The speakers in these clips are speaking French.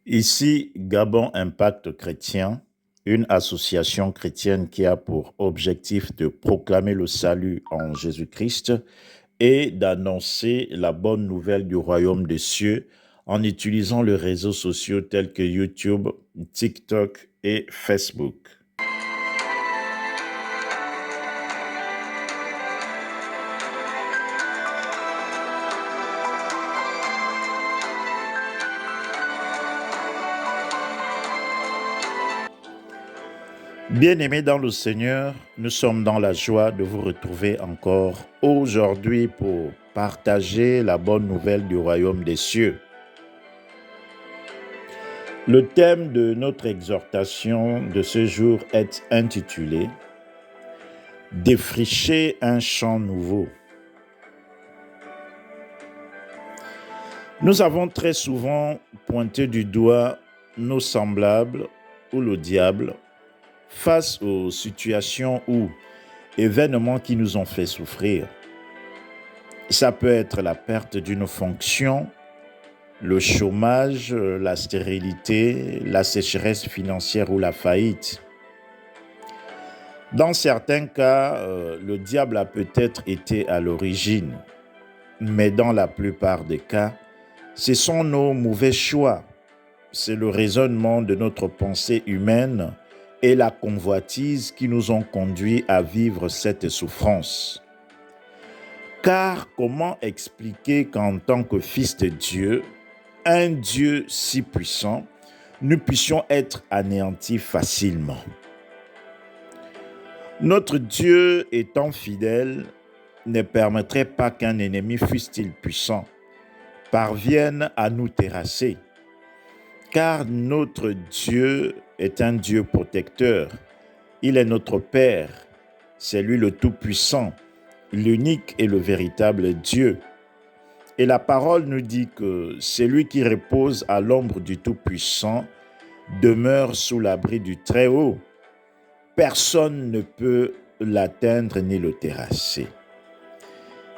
Ici, Gabon Impact Chrétien, une association chrétienne qui a pour objectif de proclamer le salut en Jésus-Christ et d'annoncer la bonne nouvelle du royaume des cieux en utilisant les réseaux sociaux tels que YouTube, TikTok et Facebook. Bien-aimés dans le Seigneur, nous sommes dans la joie de vous retrouver encore aujourd'hui pour partager la bonne nouvelle du royaume des cieux. Le thème de notre exhortation de ce jour est intitulé « Défricher un champ nouveau ». Nous avons très souvent pointé du doigt nos semblables ou le diable face aux situations ou événements qui nous ont fait souffrir. Ça peut être la perte d'une fonction, le chômage, la stérilité, la sécheresse financière ou la faillite. Dans certains cas, le diable a peut-être été à l'origine, mais dans la plupart des cas, ce sont nos mauvais choix. C'est le raisonnement de notre pensée humaine et la convoitise qui nous ont conduits à vivre cette souffrance. Car comment expliquer qu'en tant que fils de Dieu, un Dieu si puissant, nous puissions être anéantis facilement? Notre Dieu étant fidèle ne permettrait pas qu'un ennemi, fût-il puissant, parvienne à nous terrasser. Car notre Dieu est un Dieu protecteur. Il est notre Père. C'est lui le Tout-Puissant, l'unique et le véritable Dieu. Et la parole nous dit que celui qui repose à l'ombre du Tout-Puissant demeure sous l'abri du Très-Haut. Personne ne peut l'atteindre ni le terrasser.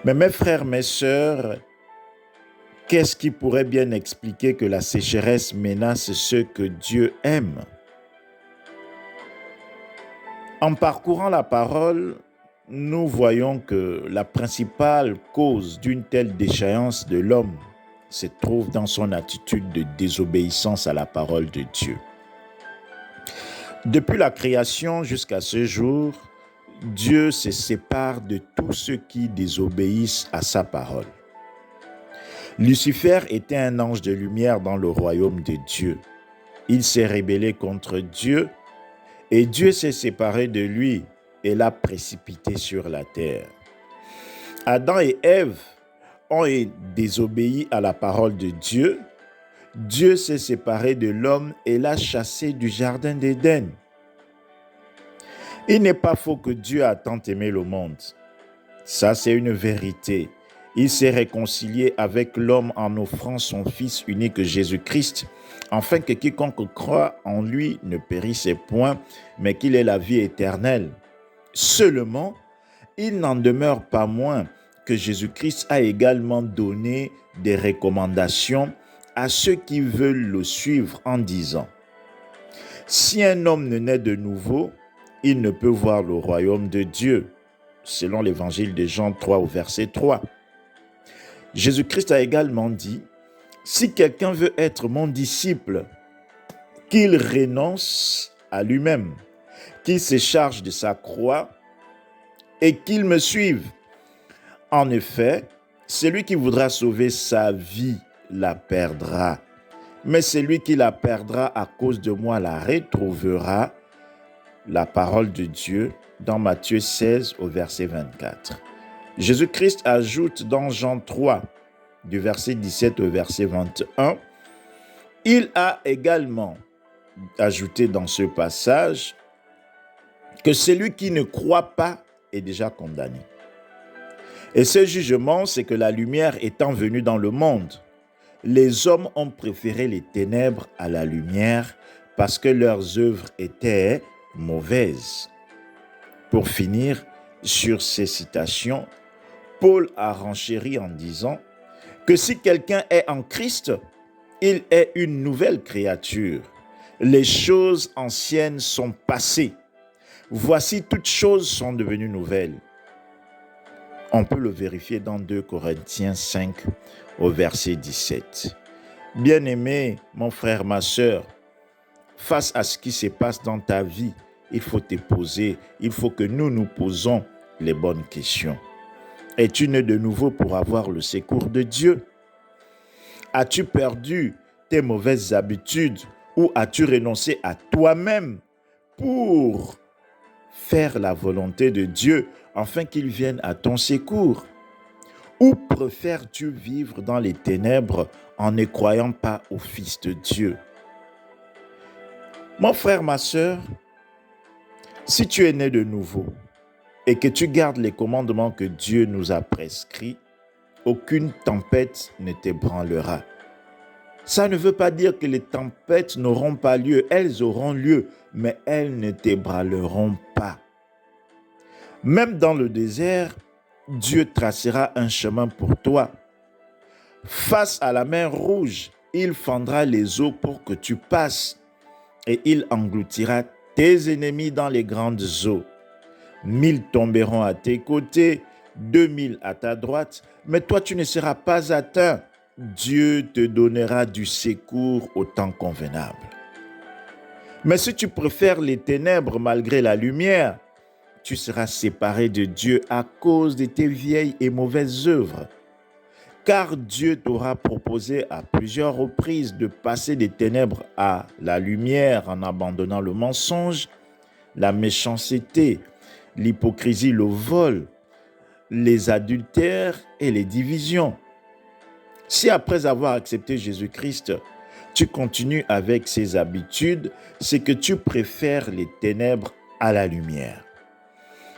Mais mes frères, mes sœurs, qu'est-ce qui pourrait bien expliquer que la sécheresse menace ceux que Dieu aime? En parcourant la parole, nous voyons que la principale cause d'une telle déchéance de l'homme se trouve dans son attitude de désobéissance à la parole de Dieu. Depuis la création jusqu'à ce jour, Dieu se sépare de tous ceux qui désobéissent à sa parole. Lucifer était un ange de lumière dans le royaume de Dieu. Il s'est rébellé contre Dieu et Dieu s'est séparé de lui et l'a précipité sur la terre. Adam et Ève ont désobéi à la parole de Dieu. Dieu s'est séparé de l'homme et l'a chassé du jardin d'Éden. Il n'est pas faux que Dieu a tant aimé le monde. Ça, c'est une vérité. Il s'est réconcilié avec l'homme en offrant son Fils unique Jésus-Christ, afin que quiconque croit en lui ne périsse point, mais qu'il ait la vie éternelle. Seulement, il n'en demeure pas moins que Jésus-Christ a également donné des recommandations à ceux qui veulent le suivre en disant « Si un homme ne naît de nouveau, il ne peut voir le royaume de Dieu », selon l'évangile de Jean 3 au verset 3. Jésus-Christ a également dit « Si quelqu'un veut être mon disciple, qu'il renonce à lui-même, qu'il se charge de sa croix et qu'il me suive. En effet, celui qui voudra sauver sa vie la perdra, mais celui qui la perdra à cause de moi la retrouvera. » La parole de Dieu dans Matthieu 16 au verset 24. Jésus-Christ ajoute dans Jean 3, du verset 17 au verset 21, il a également ajouté dans ce passage que celui qui ne croit pas est déjà condamné. Et ce jugement, c'est que la lumière étant venue dans le monde, les hommes ont préféré les ténèbres à la lumière parce que leurs œuvres étaient mauvaises. Pour finir sur ces citations, Paul a renchéri en disant que si quelqu'un est en Christ, Il est une nouvelle créature. Les choses anciennes sont passées. Voici, toutes choses sont devenues nouvelles. On peut le vérifier dans 2 Corinthiens 5 au verset 17. Bien-aimé, mon frère, ma sœur, face à ce qui se passe dans ta vie, il faut te poser, il faut que nous nous posons les bonnes questions. Es-tu né de nouveau pour avoir le secours de Dieu? As-tu perdu tes mauvaises habitudes ou as-tu renoncé à toi-même pour faire la volonté de Dieu afin qu'il vienne à ton secours? Ou préfères-tu vivre dans les ténèbres en ne croyant pas au Fils de Dieu? Mon frère, ma sœur, si tu es né de nouveau et que tu gardes les commandements que Dieu nous a prescrits, aucune tempête ne t'ébranlera. Ça ne veut pas dire que les tempêtes n'auront pas lieu. Elles auront lieu, mais elles ne t'ébranleront pas. Même dans le désert, Dieu tracera un chemin pour toi. Face à la mer Rouge, il fendra les eaux pour que tu passes et il engloutira tes ennemis dans les grandes eaux. 1000 tomberont à tes côtés, 2000 à ta droite, mais toi tu ne seras pas atteint. Dieu te donnera du secours au temps convenable. Mais si tu préfères les ténèbres malgré la lumière, tu seras séparé de Dieu à cause de tes vieilles et mauvaises œuvres. Car Dieu t'aura proposé à plusieurs reprises de passer des ténèbres à la lumière en abandonnant le mensonge, la méchanceté, l'hypocrisie, le vol, les adultères et les divisions. Si après avoir accepté Jésus-Christ, tu continues avec ces habitudes, c'est que tu préfères les ténèbres à la lumière.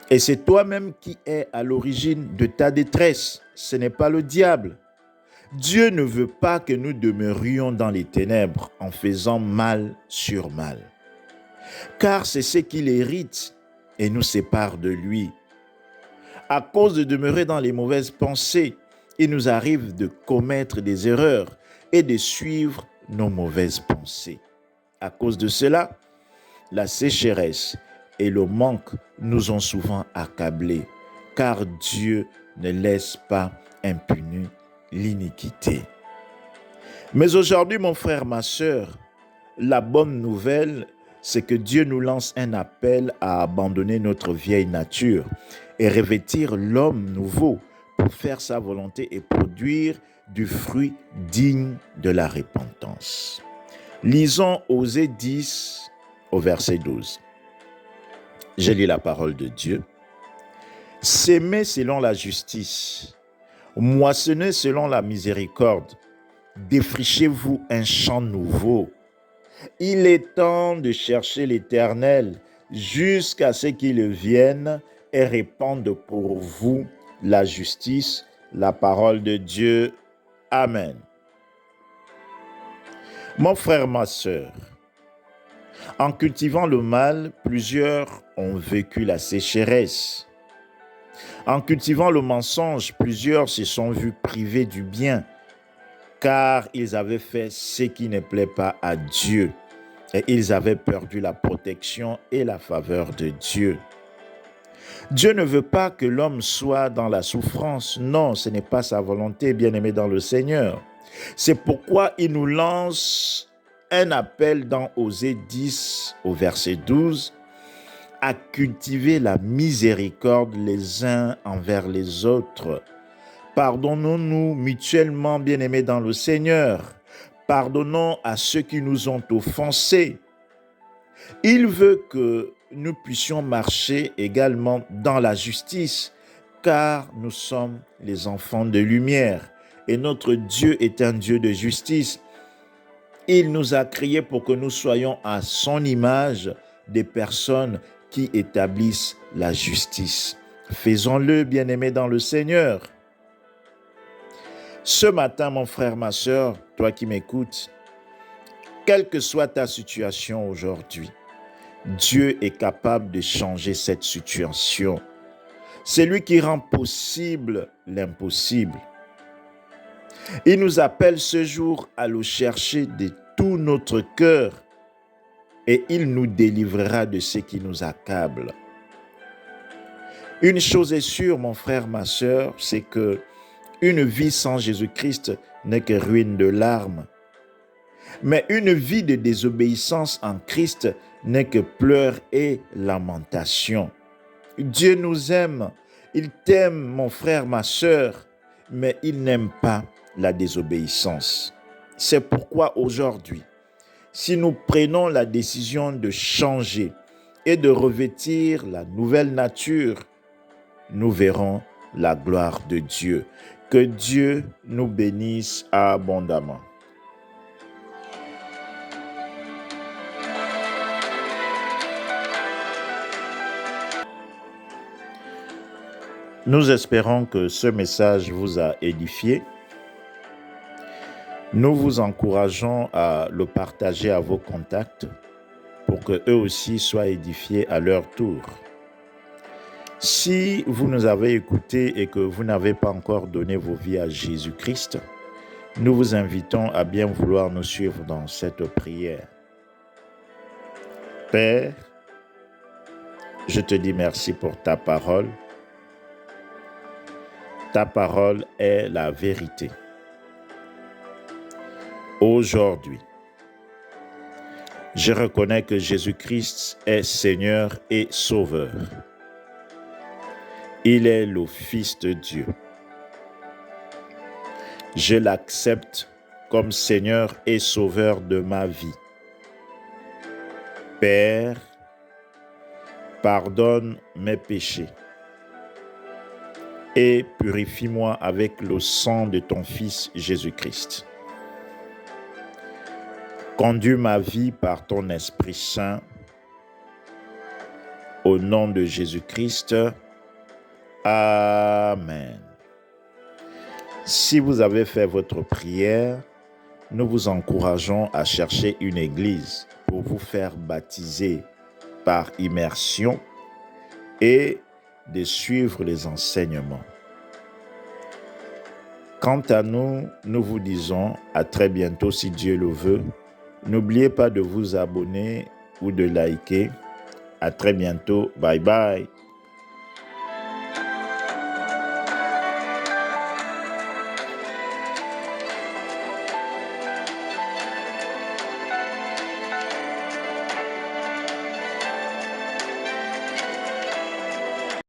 Et c'est toi-même qui es à l'origine de ta détresse, ce n'est pas le diable. Dieu ne veut pas que nous demeurions dans les ténèbres en faisant mal sur mal. Car c'est ce qu'il hérite et nous sépare de lui. À cause de demeurer dans les mauvaises pensées, il nous arrive de commettre des erreurs et de suivre nos mauvaises pensées. À cause de cela, la sécheresse et le manque nous ont souvent accablés, car Dieu ne laisse pas impunie l'iniquité. Mais aujourd'hui, mon frère, ma sœur, la bonne nouvelle, c'est que Dieu nous lance un appel à abandonner notre vieille nature et revêtir l'homme nouveau pour faire sa volonté et produire du fruit digne de la repentance. Lisons Osée 10 au verset 12. Je lis la parole de Dieu. S'aimer selon la justice, moissonnez selon la miséricorde, défrichez-vous un champ nouveau. Il est temps de chercher l'Éternel jusqu'à ce qu'il vienne et répande pour vous la justice, la parole de Dieu. Amen. Mon frère, ma sœur, en cultivant le mal, plusieurs ont vécu la sécheresse. En cultivant le mensonge, plusieurs se sont vus privés du bien, car ils avaient fait ce qui ne plaît pas à Dieu et ils avaient perdu la protection et la faveur de Dieu. Dieu ne veut pas que l'homme soit dans la souffrance. Non, ce n'est pas sa volonté, bien-aimé dans le Seigneur. C'est pourquoi il nous lance un appel dans Osée 10 au verset 12 à cultiver la miséricorde les uns envers les autres. Pardonnons-nous mutuellement, bien-aimés dans le Seigneur. Pardonnons à ceux qui nous ont offensés. Il veut que nous puissions marcher également dans la justice, car nous sommes les enfants de lumière et notre Dieu est un Dieu de justice. Il nous a créés pour que nous soyons à son image des personnes qui établissent la justice. Faisons-le, bien-aimés dans le Seigneur. Ce matin, mon frère, ma sœur, toi qui m'écoutes, quelle que soit ta situation aujourd'hui, Dieu est capable de changer cette situation. C'est lui qui rend possible l'impossible. Il nous appelle ce jour à le chercher de tout notre cœur et il nous délivrera de ce qui nous accable. Une chose est sûre, mon frère, ma sœur, c'est que une vie sans Jésus-Christ n'est que ruine de larmes. Mais une vie de désobéissance en Christ n'est que pleurs et lamentations. Dieu nous aime, il t'aime, mon frère, ma sœur, mais il n'aime pas la désobéissance. C'est pourquoi aujourd'hui, si nous prenons la décision de changer et de revêtir la nouvelle nature, nous verrons la gloire de Dieu. Que Dieu nous bénisse abondamment. Nous espérons que ce message vous a édifié. Nous vous encourageons à le partager à vos contacts pour que eux aussi soient édifiés à leur tour. Si vous nous avez écoutés et que vous n'avez pas encore donné vos vies à Jésus-Christ, nous vous invitons à bien vouloir nous suivre dans cette prière. Père, je te dis merci pour ta parole. Ta parole est la vérité. Aujourd'hui, je reconnais que Jésus-Christ est Seigneur et Sauveur. Il est le Fils de Dieu. Je l'accepte comme Seigneur et Sauveur de ma vie. Père, pardonne mes péchés et purifie-moi avec le sang de ton Fils Jésus-Christ. Conduis ma vie par ton Esprit Saint. Au nom de Jésus-Christ. Amen. Si vous avez fait votre prière, nous vous encourageons à chercher une église pour vous faire baptiser par immersion et de suivre les enseignements. Quant à nous, nous vous disons à très bientôt si Dieu le veut. N'oubliez pas de vous abonner ou de liker. À très bientôt. Bye bye.